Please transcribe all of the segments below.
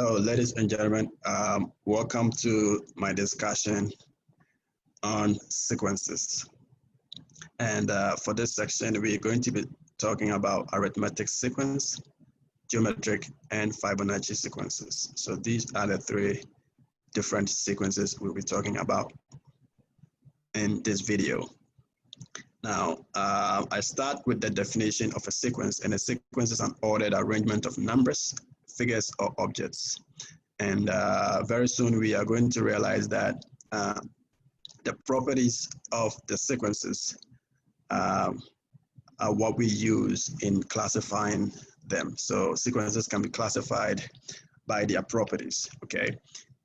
Hello, ladies and gentlemen. Welcome to my discussion on sequences. And for this section, we're going to be talking about arithmetic sequence, geometric, and Fibonacci sequences. So these are the three different sequences we'll be talking about in this video. Now, I start with the definition of a sequence, and a sequence is an ordered arrangement of numbers, figures, or objects. And very soon we are going to realize that the properties of the sequences are what we use in classifying them. So sequences can be classified by their properties, okay?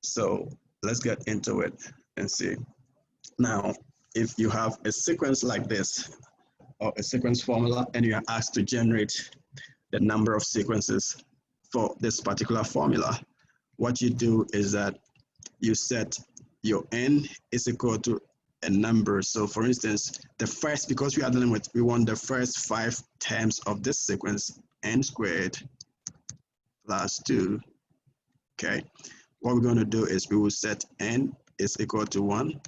So let's get into it and see. Now, if you have a sequence like this, or a sequence formula, and you are asked to generate the number of sequences for this particular formula, what you do is that you set your n is equal to a number. So for instance, the first, because we are dealing with, we want the first 5 terms of this sequence, n squared plus 2, okay? What we're going to do is we will set n is equal to 1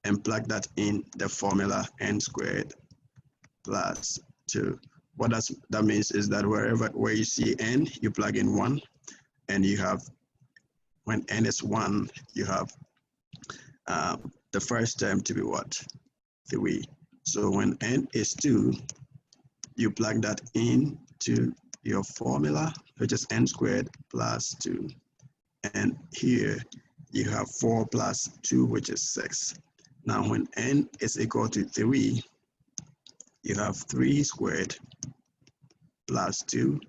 and plug that in the formula n squared plus 2. What that means is that where you see n, you plug in 1, and you have, when n is 1, you have the first term to be what? 3. So when n is 2, you plug that in to your formula, which is n squared plus 2. And here you have 4 plus 2, which is 6. Now when n is equal to 3, you have 3 squared plus 2,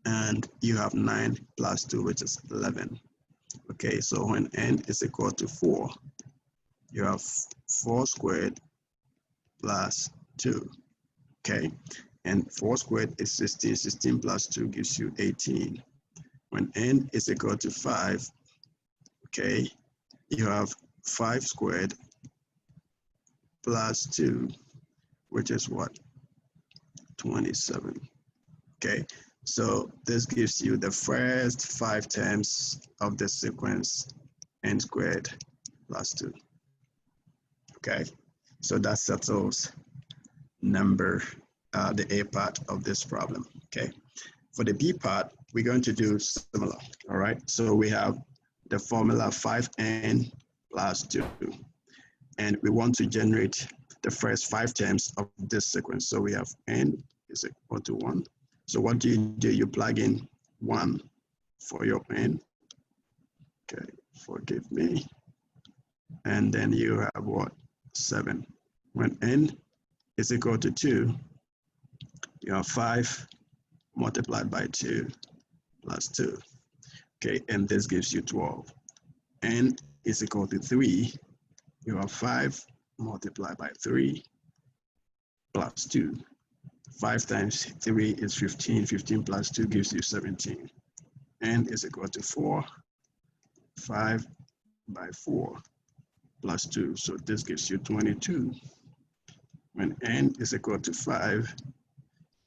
and you have 9 plus 2, which is 11. Okay, so when n is equal to 4, you have 4 squared plus 2. Okay, and 4 squared is 16. 16 plus 2 gives you 18. When n is equal to 5, okay, you have 5 squared plus 2, which is what? 27. Okay, so this gives you the first 5 terms of the sequence n squared plus 2. Okay, so that settles number, the A part of this problem. Okay, for the B part, we're going to do similar. All right, so we have the formula 5n plus 2, and we want to generate the first 5 terms of this sequence. So we have n is equal to 1. So what do? You plug in 1 for your n. Okay, forgive me. And then you have what? 7. When n is equal to 2, you have 5 multiplied by 2 plus 2. Okay, and this gives you 12. N is equal to 3, you have 5 multiplied by 3 plus 2. 5 times 3 is 15. 15 plus 2 gives you 17. N is equal to 4. 5 by 4 plus 2. So this gives you 22. When n is equal to 5,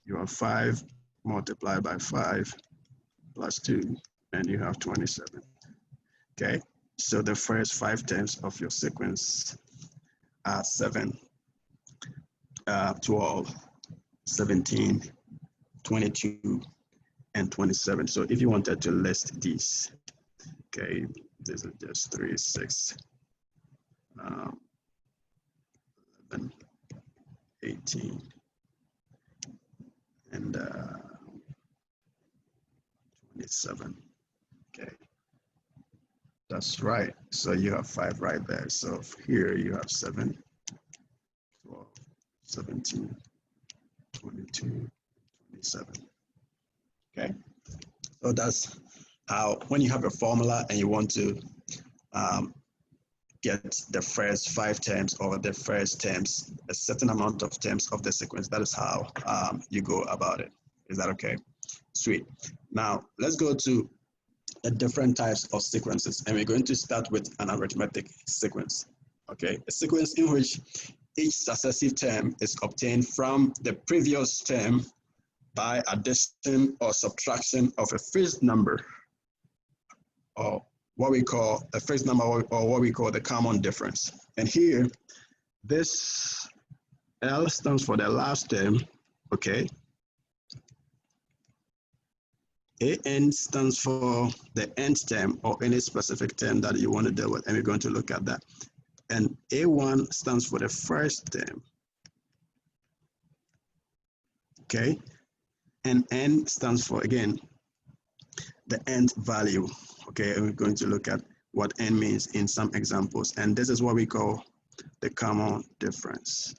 you have 5 multiplied by 5 plus 2, and you have 27. Okay, so the first 5 terms of your sequence are 7, 12, 17, 22, and 27. So if you wanted to list these, okay, these are just 3, 6, 11, 18, and 27. Okay, that's right. So you have 5 right there. So here you have 7, 12, 17, 22, 27. Okay, so that's how, when you have a formula and you want to get the first 5 terms or the first terms, a certain amount of terms of the sequence, that is how you go about it. Is that okay? Sweet. Now let's go to the different types of sequences, and we're going to start with an arithmetic sequence. Okay, a sequence in which each successive term is obtained from the previous term by addition or subtraction of a fixed number or what we call the fixed number, or what we call the common difference. And here, this L stands for the last term, okay? AN stands for the nth term or any specific term that you want to deal with, and we're going to look at that. And A1 stands for the first term, okay? And N stands for, again, the nth value, okay? And we're going to look at what N means in some examples. And this is what we call the common difference.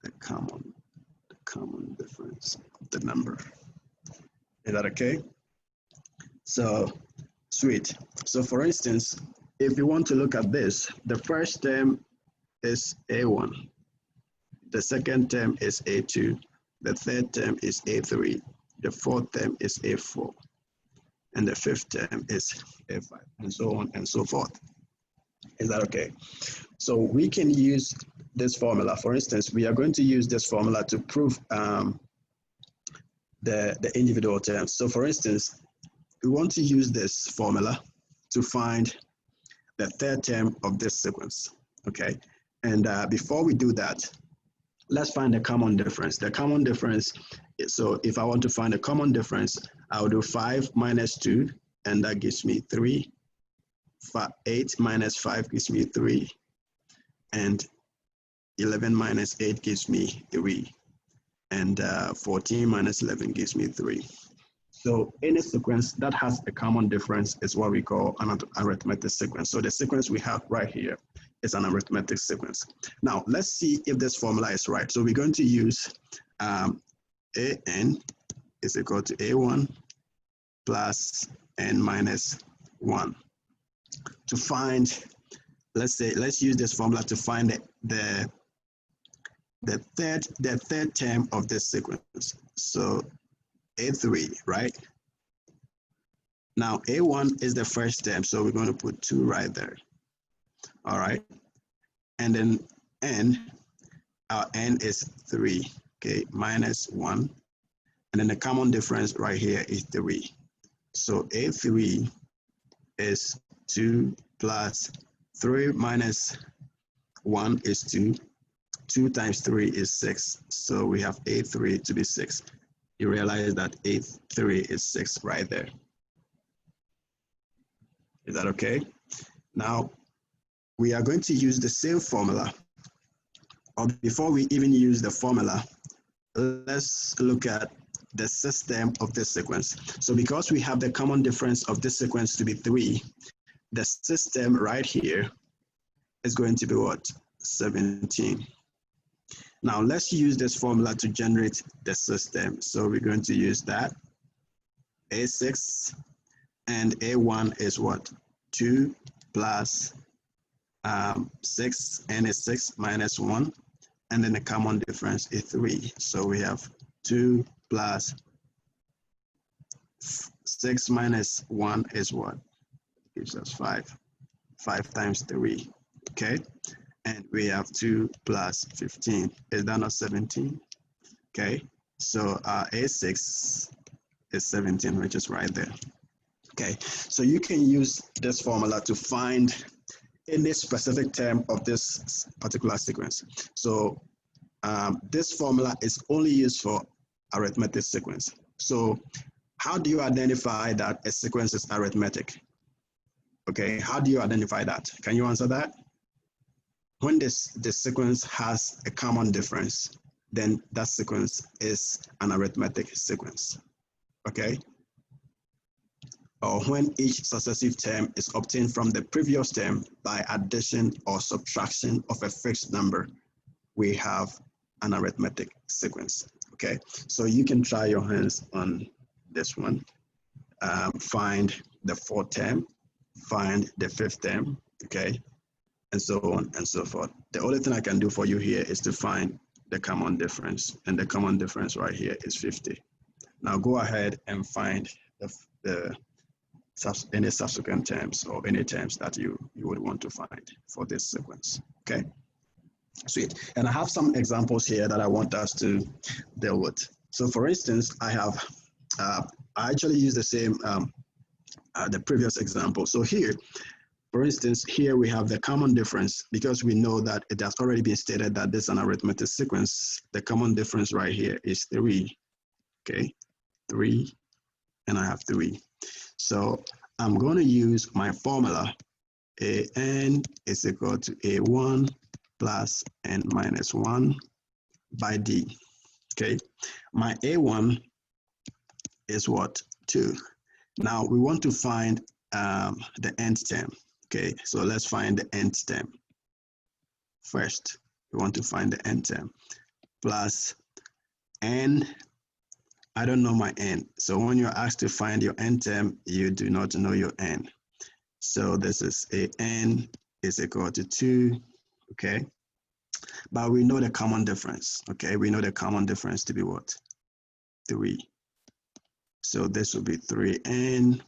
The common difference of the number. Is that okay? So, sweet. So for instance, if you want to look at this, the first term is A1. The second term is A2. The third term is A3. The fourth term is A4. And the fifth term is A5, and so on and so forth. Is that okay? So we can use this formula. For instance, we are going to use this formula to prove the individual terms. So for instance, we want to use this formula to find the third term of this sequence, okay? And before we do that, let's find the common difference. The common difference, so if I want to find a common difference, I'll do 5 minus 2, and that gives me 3. 8 minus 5 gives me 3, and 11 minus 8 gives me 3, and 14 minus 11 gives me 3. So any sequence that has a common difference is what we call an arithmetic sequence. So the sequence we have right here is an arithmetic sequence. Now let's see if this formula is right. So we're going to use AN is equal to A1 plus N minus 1 to find, let's use this formula to find the third term of this sequence. So A3, right? Now A1 is the first term, so we're going to put 2 right there. All right. And then N, our N is 3, okay, minus 1. And then the common difference right here is 3. So A3 is 2 plus 3 minus 1 is 2. 2 times 3 is 6. So we have A3 to be 6. You realize that A3 is 6 right there. Is that okay? Now, we are going to use the same formula. Or before we even use the formula, let's look at the system of this sequence. So because we have the common difference of this sequence to be 3, the system right here is going to be what? 17. Now let's use this formula to generate the system. So we're going to use that. A6 and A1 is what? 2 plus 6, and is 6 minus 1. And then the common difference is 3. So we have 2 plus 6 minus 1 is what? Gives us 5. 5 times 3, okay? And we have 2 plus 15. Is that not 17? Okay, so A6 is 17, which is right there. Okay, so you can use this formula to find any specific term of this particular sequence. So this formula is only used for arithmetic sequence. So how do you identify that a sequence is arithmetic? Okay, how do you identify that? Can you answer that? When the sequence has a common difference, then that sequence is an arithmetic sequence, okay? Or when each successive term is obtained from the previous term by addition or subtraction of a fixed number, we have an arithmetic sequence, okay? So you can try your hands on this one. Find the fourth term, find the fifth term, okay? And so on and so forth. The only thing I can do for you here is to find the common difference, and the common difference right here is 50. Now go ahead and find any subsequent terms or any terms that you would want to find for this sequence, okay? Sweet. And I have some examples here that I want us to deal with. So for instance, I have I actually use the same, the previous example. So here, for instance, here we have the common difference because we know that it has already been stated that this is an arithmetic sequence. The common difference right here is 3, okay? 3, and I have 3. So I'm going to use my formula. An is equal to A1 plus N minus 1 by D, okay? My A1 is what? 2. Now we want to find the nth term. Okay, so let's find the nth term. First, we want to find the nth term. Plus n, I don't know my n. So when you're asked to find your nth term, you do not know your n. So this is a n is equal to 2, okay? But we know the common difference, okay? We know the common difference to be what? 3. So this will be 3n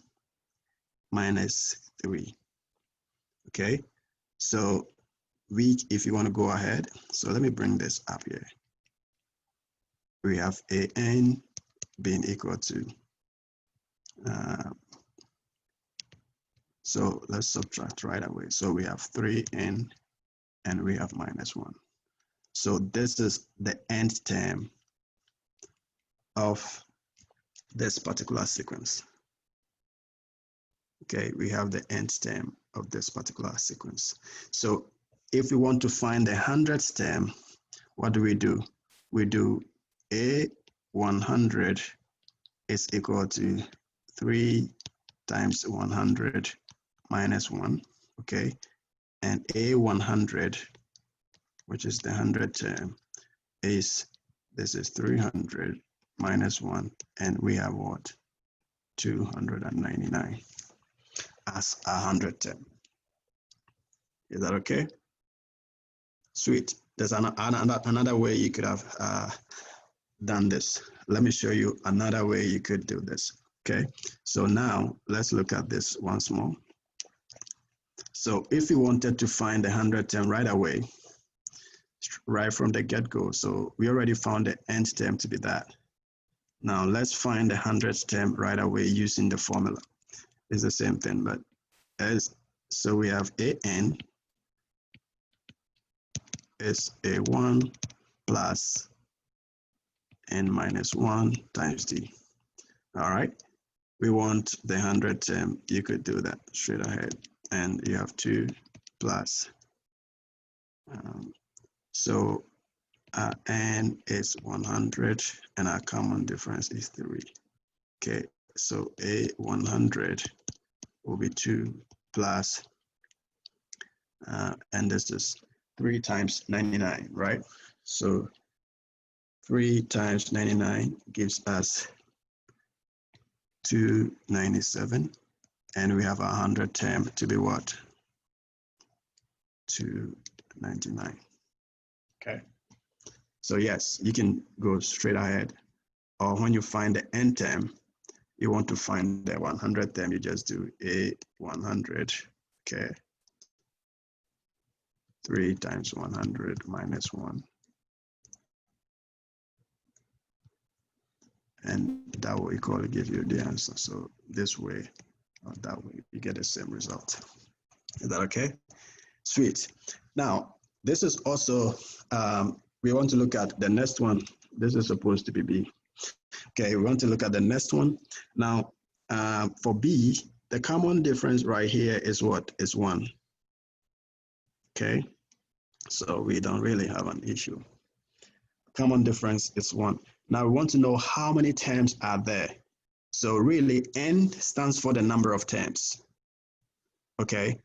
minus 3. Okay, so if you want to go ahead, so let me bring this up here. We have an being equal to, so let's subtract right away. So we have 3n and we have minus 1. So this is the nth term of this particular sequence. Okay, we have the nth term of this particular sequence. So if we want to find the 100th term, what do? We do A100 is equal to 3 times 100 minus 1, okay? And A100, which is the 100th term, this is 300 minus 1, and we have what? 299 as a 100th term. Is that okay? Sweet. There's another way you could have done this. Let me show you another way you could do this. Okay, so now let's look at this once more. So if you wanted to find the 100th term right away, right from the get-go, so we already found the nth term to be that. Now let's find the 100th term right away using the formula. It's the same thing, but so we have an is a1 plus n minus 1 times d. All right, we want the 100th term. You could do that straight ahead, and you have 2 plus. So n is 100, and our common difference is 3. Okay, so A100 will be 2 plus, and this is 3 times 99, right? So 3 times 99 gives us 297, and we have a 100 term to be what? 299. Okay. So yes, you can go straight ahead, or when you find the n term, you want to find the 100th term, you just do A100, okay? 3 times 100 minus 1. And that will equally give you the answer. So this way or that way, you get the same result. Is that okay? Sweet. Now, this is also, we want to look at the next one. This is supposed to be B. Okay, we want to look at the next one. Now, for B, the common difference right here is what? Is 1. Okay, so we don't really have an issue. Common difference is 1. Now we want to know how many terms are there. So really, n stands for the number of terms. Okay,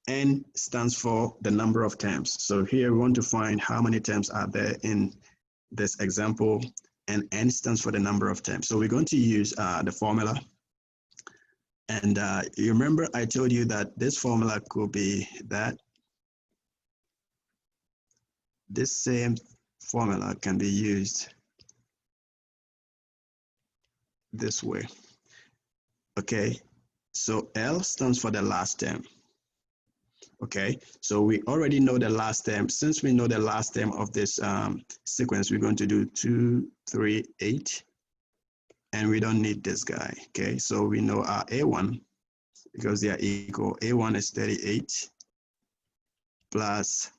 n stands for the number of terms. So here we want to find how many terms are there in this example, and n stands for the number of terms. So we're going to use the formula. And you remember I told you that this formula could be that. This same formula can be used this way. Okay, so L stands for the last term. Okay, so we already know the last term. Since we know the last term of this sequence, we're going to do 2, 3, 8. and we don't need this guy, okay? So we know our A1, because they are equal, A1 is 38 plus,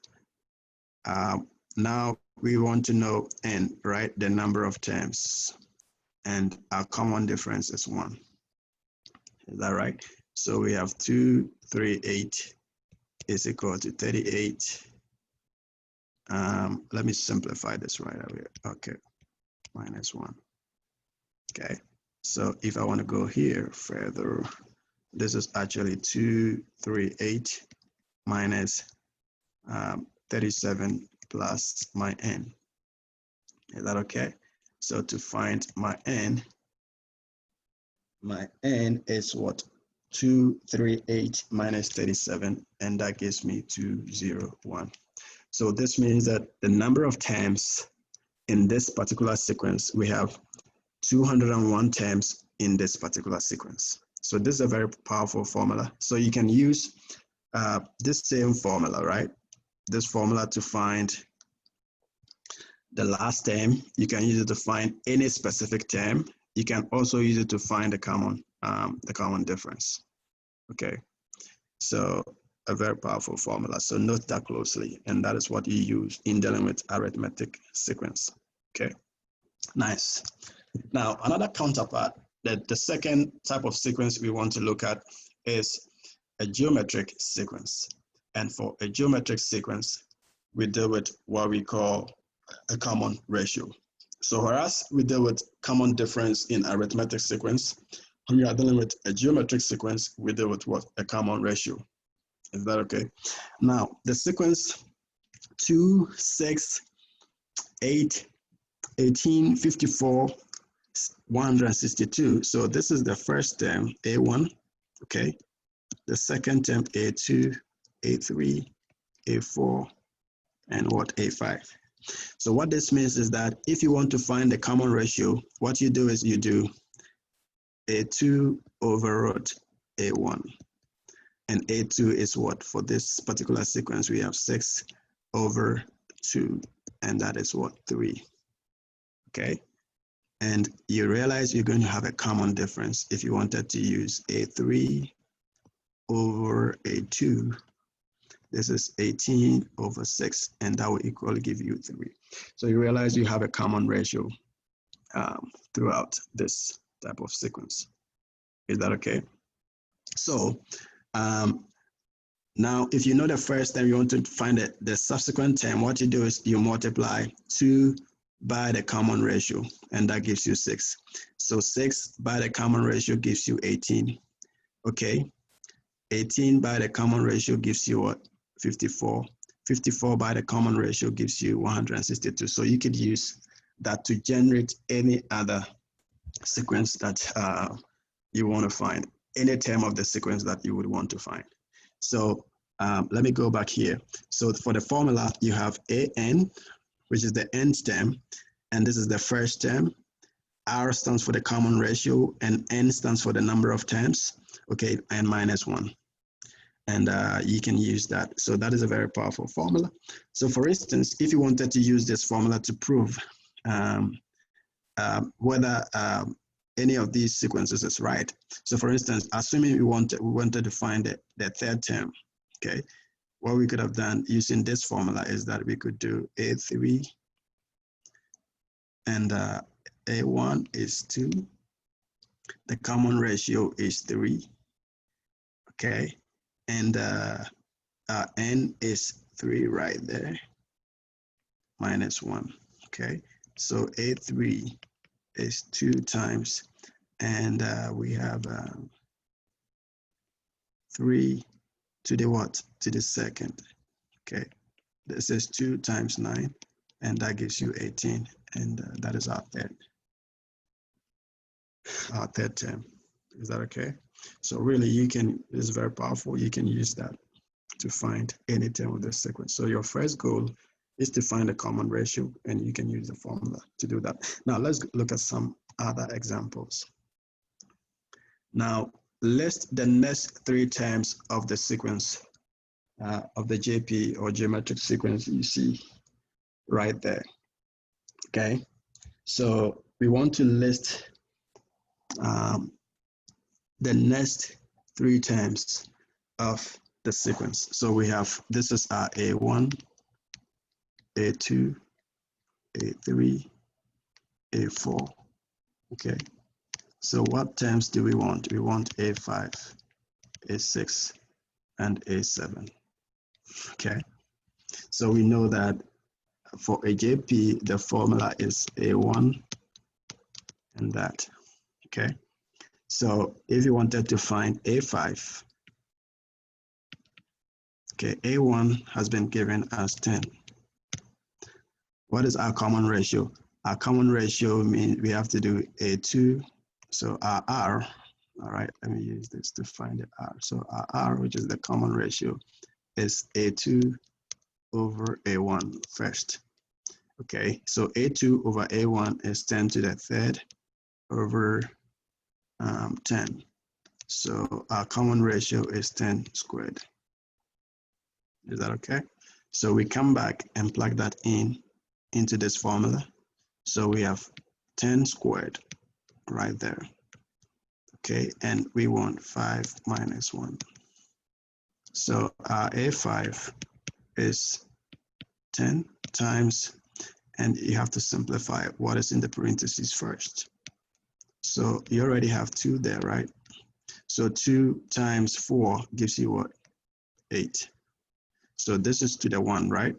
now we want to know N, right? The number of terms, and our common difference is 1. Is that right? So we have 238 is equal to 38. Let me simplify this right away. Okay, minus 1. Okay, so if I want to go here further, this is actually 238 minus 37 plus my N. Is that okay? So to find my N is what? 238 minus 37, and that gives me 201. So this means that the number of terms in this particular sequence, we have 201 terms in this particular sequence. So this is a very powerful formula. So you can use this same formula, right? This formula to find the last term. You can use it to find any specific term. You can also use it to find the common difference. Okay, so a very powerful formula. So note that closely, and that is what you use in dealing with arithmetic sequence. Okay, nice. Now another counterpart, the second type of sequence we want to look at is a geometric sequence. And for a geometric sequence, we deal with what we call a common ratio. So whereas we deal with common difference in arithmetic sequence, when we are dealing with a geometric sequence, we deal with what? A common ratio. Is that okay? Now, the sequence 2, 6, 8, 18, 54, 162. So this is the first term, A1, okay? The second term, A2, A3, A4, and what? A5. So what this means is that if you want to find the common ratio, what you do is you do A2 over root A1. And A2 is what? For this particular sequence, we have 6 over 2, and that is what? 3. Okay? And you realize you're going to have a common difference if you wanted to use A3 over A2. This is 18 over 6, and that will equally give you 3. So you realize you have a common ratio throughout this type of sequence. Is that okay? So now, if you know the first term, you want to find the subsequent term, what you do is you multiply 2 by the common ratio, and that gives you 6. So 6 by the common ratio gives you 18. Okay? 18 by the common ratio gives you what? 54. 54 by the common ratio gives you 162. So you could use that to generate any other sequence that you want to find, any term of the sequence that you would want to find. So let me go back here. So for the formula, you have AN, which is the nth term, and this is the first term. R stands for the common ratio, and N stands for the number of terms, okay, and minus 1. And you can use that. So that is a very powerful formula. So for instance, if you wanted to use this formula to prove whether any of these sequences is right. So for instance, assuming we wanted to find the third term, okay, what we could have done using this formula is that we could do A3 and A1 is 2. The common ratio is 3, okay, and N is 3 right there, minus 1, okay. So A3 is 2 times, and we have 3 to the what? To the second, okay. This is 2 times 9, and that gives you 18, and that is our third term. Is that okay? So really, you can, it's very powerful. You can use that to find any term of the sequence. So your first goal is to find a common ratio, and you can use the formula to do that. Now let's look at some other examples. Now list the next 3 terms of the sequence of the JP or geometric sequence you see right there. Okay, so we want to list the next three terms of the sequence. So we have, this is our A1, A2, A3, A4, okay? So what terms do we want? We want A5, A6, and A7, okay? So we know that for a JP, the formula is A1 and that, okay? So if you wanted to find A5, okay, A1 has been given as 10. What is our common ratio? Our common ratio means we have to do A2, so our R, all right, let me use this to find the R. So our R, which is the common ratio, is A2 over A1 first. Okay, so A2 over A1 is 10 to the third over 10. So our common ratio is 10 squared. Is that okay? So we come back and plug that into this formula. So we have 10 squared right there. Okay, and we want 5 minus 1. So our A5 is 10 times, and you have to simplify what is in the parentheses first. So you already have 2 there, right? So 2 times 4 gives you what? 8. So this is to the 1, right?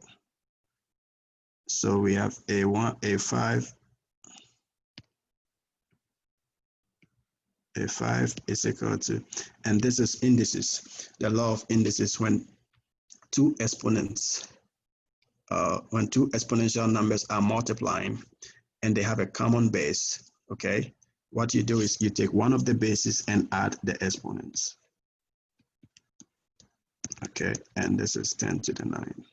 So we have A1, A5 is equal to, and this is indices, the law of indices. When two exponential numbers are multiplying and they have a common base, okay, what you do is you take one of the bases and add the exponents. Okay, and this is 10 to the 9.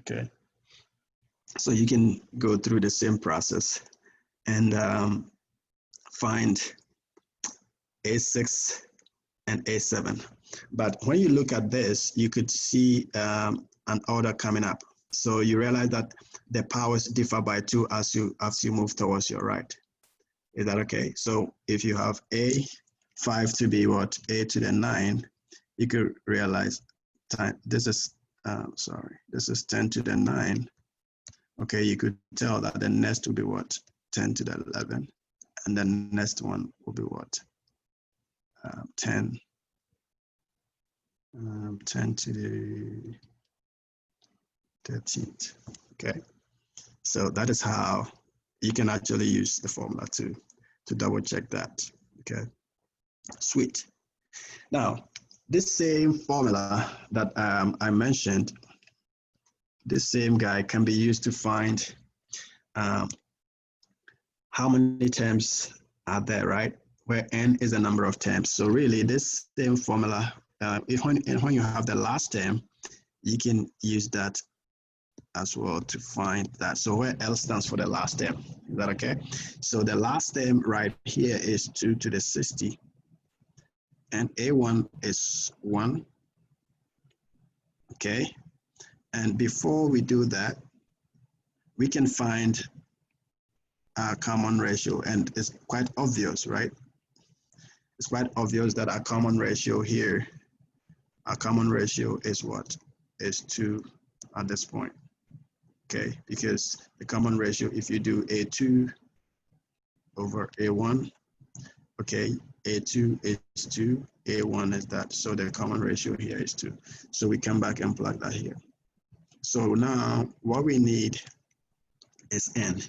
Okay, so you can go through the same process and find A6 and A7. But when you look at this, you could see an order coming up. So you realize that the powers differ by 2 as you move towards your right. Is that okay? So if you have A5 to be what? A to the 9, you could realize this is, this is 10 to the 9. Okay, you could tell that the next will be what? 10 to the 11. And the next one will be what? 10 to the 13th. Okay, so that is how you can actually use the formula to double check that. Okay, sweet. Now, this same formula that I mentioned, this same guy can be used to find how many terms are there, right? Where n is the number of terms. So really, this same formula, when you have the last term, you can use that as well to find that. So where L stands for the last term, is that okay? So the last term right here is 2 to the 60, and A1 is 1, okay? And before we do that, we can find our common ratio, and it's quite obvious, right? It's quite obvious that our common ratio here, our common ratio is what? Is 2 at this point. Okay, because the common ratio, if you do A2 over A1, okay, A2 is 2, A1 is that, so the common ratio here is 2. So we come back and plug that here. So now what we need is n,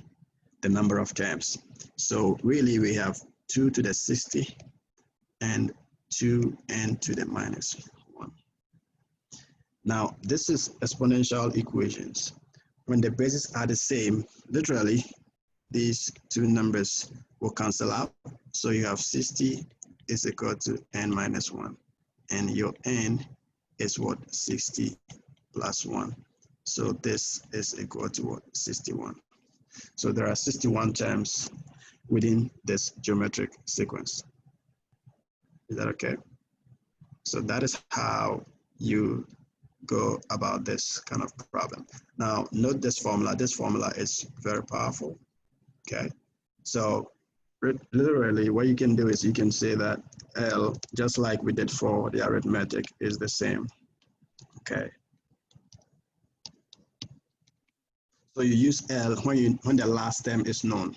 the number of terms. So really we have 2 to the 60 and 2n to the minus 1. Now this is exponential equations. When the bases are the same, literally, these two numbers will cancel out. So you have 60 is equal to n minus 1. And your n is what? 60 plus 1. So this is equal to what? 61. So there are 61 terms within this geometric sequence. Is that okay? So that is how you go about this kind of problem. Now, note this formula. This formula is very powerful, okay? So literally what you can do is you can say that L, just like we did for the arithmetic, is the same. Okay. So you use L when the last term is known.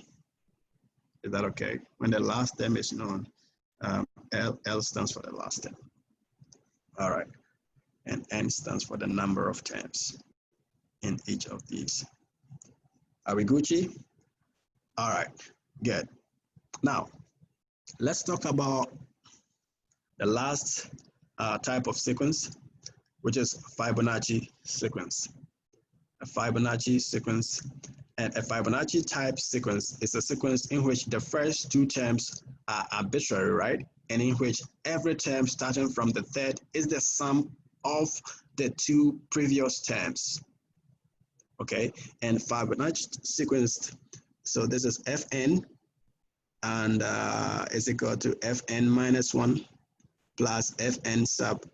Is that okay? When the last term is known, L stands for the last term. All right. And N stands for the number of terms in each of these. Are we Gucci? All right, good. Now, let's talk about the last type of sequence, which is Fibonacci sequence. A Fibonacci sequence, and a Fibonacci type sequence is a sequence in which the first two terms are arbitrary, right? And in which every term starting from the third is the sum of the two previous terms. Okay, and Fibonacci sequence, so this is Fn, and is equal to Fn minus 1 plus Fn sub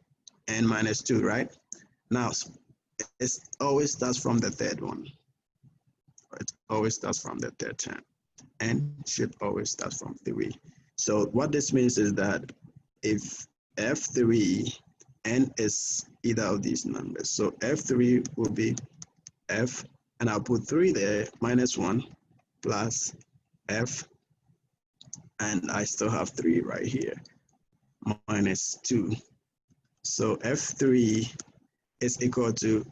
n minus 2, right? Now, it always starts from the third one. It always starts from the third term. N should always start from 3. So what this means is that if F3, N is either of these numbers. So F3 will be F, and I'll put 3 there, minus 1 plus F, and I still have 3 right here, minus 2. So F3 is equal to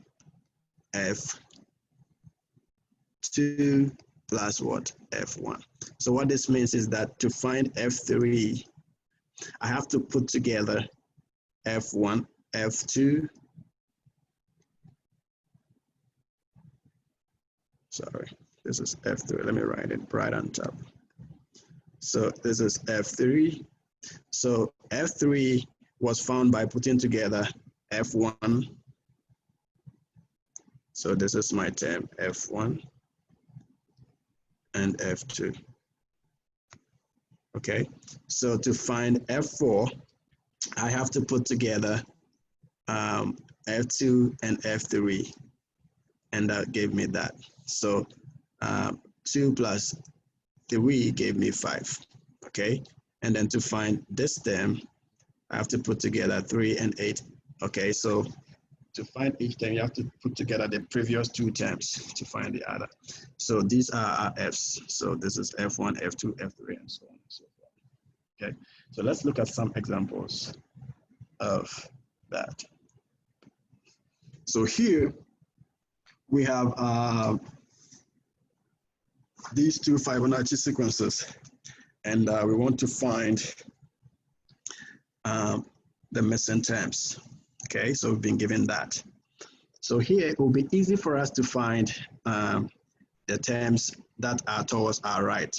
F2 plus what? F1. So what this means is that to find F3, I have to put together F1, F2, sorry, this is F3. Let me write it right on top. So this is F3. So F3 was found by putting together F1. So this is my term, F1 and F2. Okay, so to find F4, I have to put together F2 and F3, and that gave me that. So 2 plus 3 gave me 5, okay? And then to find this term, I have to put together 3 and 8, okay? So to find each term, you have to put together the previous two terms to find the other. So these are our Fs. So this is F1, F2, F3, and so on and so forth, okay? So let's look at some examples of that. So here we have these two Fibonacci sequences, and we want to find the missing terms. Okay, so we've been given that. So here it will be easy for us to find the terms that are towards our right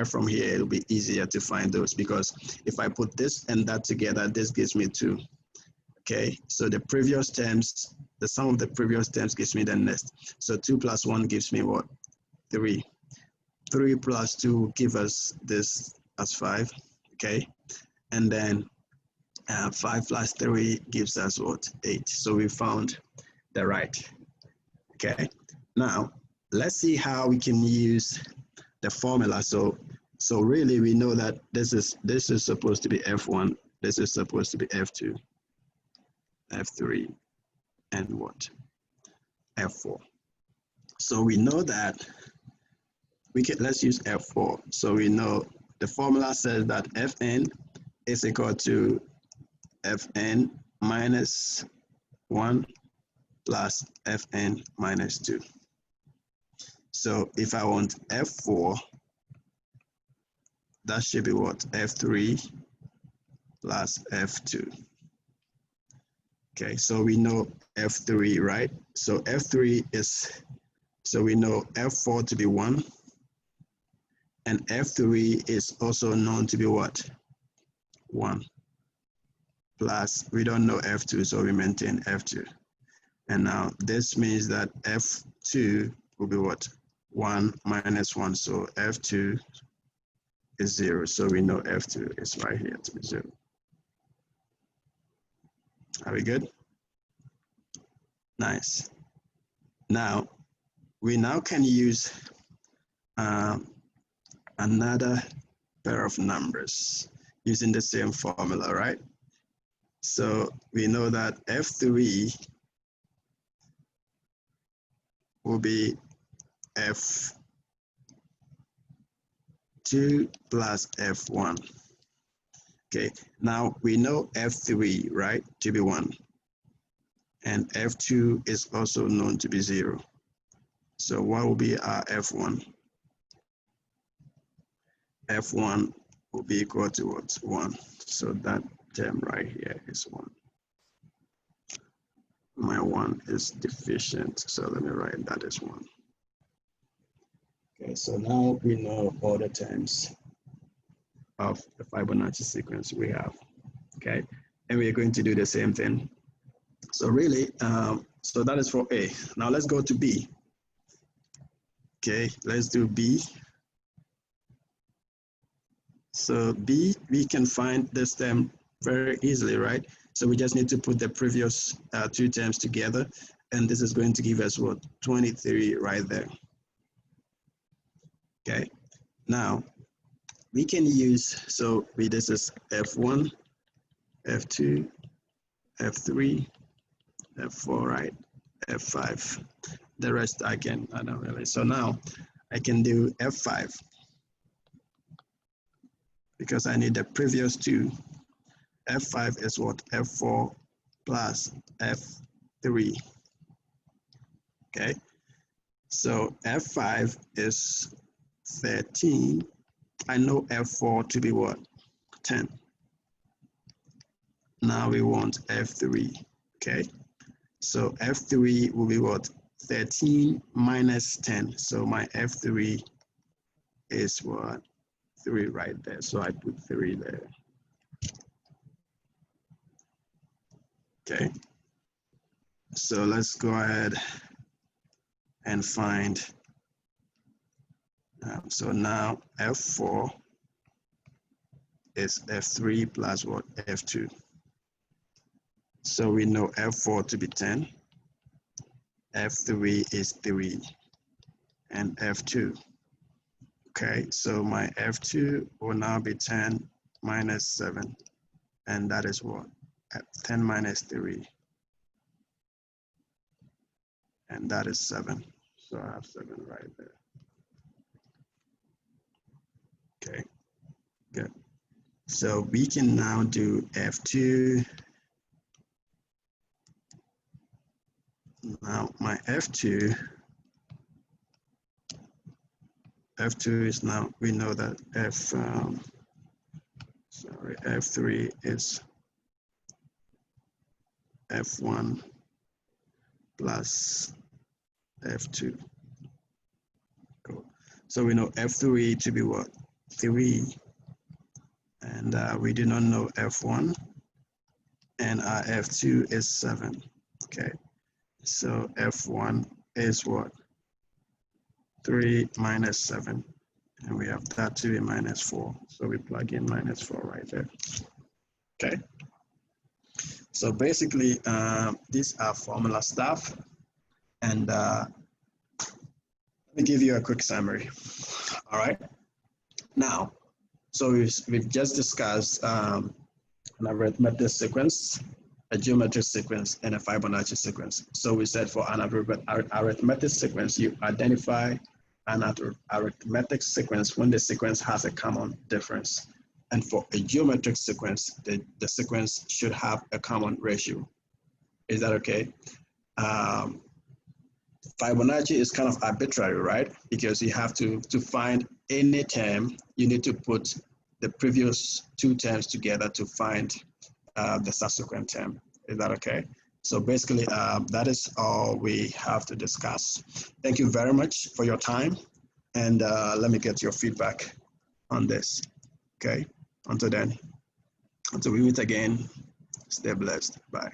from here. It'll be easier to find those, because if I put this and that together, this gives me 2. Okay, so the previous terms, the sum of the previous terms gives me the next. So 2 plus 1 gives me what? 3. 3 plus 2 give us this as 5, okay? And then 5 plus 3 gives us what? 8. So we found the right, okay? Now, let's see how we can use the formula. So really we know that this is supposed to be F1, this is supposed to be F2, F3, and what? F4. So we know that let's use F4. So we know the formula says that Fn is equal to Fn minus 1 plus Fn minus 2. So if I want F4, that should be what? F3 plus F2. Okay, so we know F3, right? So F3 is, so we know F4 to be 1, and F3 is also known to be what? 1. Plus, we don't know F2, so we maintain F2. And now this means that F2 will be what? 1 minus 1, so F2 is 0. So we know F2 is right here to be 0. Are we good? Nice. Now, we now can use another pair of numbers using the same formula, right? So we know that F3 will be F2 plus F1. Okay, now we know F3, right, to be 1. And F2 is also known to be 0. So what will be our F1? F1 will be equal to what? 1. So that term right here is 1. My 1 is deficient, so let me write that as 1. Okay, so now we know all the terms of the Fibonacci sequence we have. Okay, and we're going to do the same thing. So really, so that is for A. Now let's go to B. Okay, let's do B. So B, we can find this term very easily, right? So we just need to put the previous two terms together, and this is going to give us what? 23 right there. Okay, now we can use, so this is F1, F2, F3, F4, right? F5. The rest I don't really. So now I can do F5 because I need the previous two. F5 is what? F4 plus F3. Okay, so F5 is 13. I know F4 to be what? 10. Now we want F3. Okay, so F3 will be what? 13 minus 10. So my F3 is what? 3 right there. So I put 3 there. Okay, so let's go ahead and find. So now F4 is F3 plus what? F2. So we know F4 to be 10, F3 is 3, and F2. Okay, so my F2 will now be 10 minus 7, and that is what? 10 minus 3, and that is 7. So I have 7 right there. Okay, good. So we can now do F2. Now my F2 is now, we know that F3 is F1 plus F2. Cool. So we know F3 to be what? 3. And we do not know F1. And our F2 is 7. Okay. So F1 is what? 3 minus 7. And we have that to be minus 4. So we plug in minus 4 right there. Okay. So basically, these are formula stuff. And let me give you a quick summary. All right. Now, so we've just discussed an arithmetic sequence, a geometric sequence, and a Fibonacci sequence. So we said for an arithmetic sequence, you identify an arithmetic sequence when the sequence has a common difference. And for a geometric sequence, the sequence should have a common ratio. Is that okay? Fibonacci is kind of arbitrary, right? Because you have to find any term, you need to put the previous two terms together to find the subsequent term. Is that okay? So basically, that is all we have to discuss. Thank you very much for your time. And let me get your feedback on this. Okay, until then, until we meet again, stay blessed. Bye.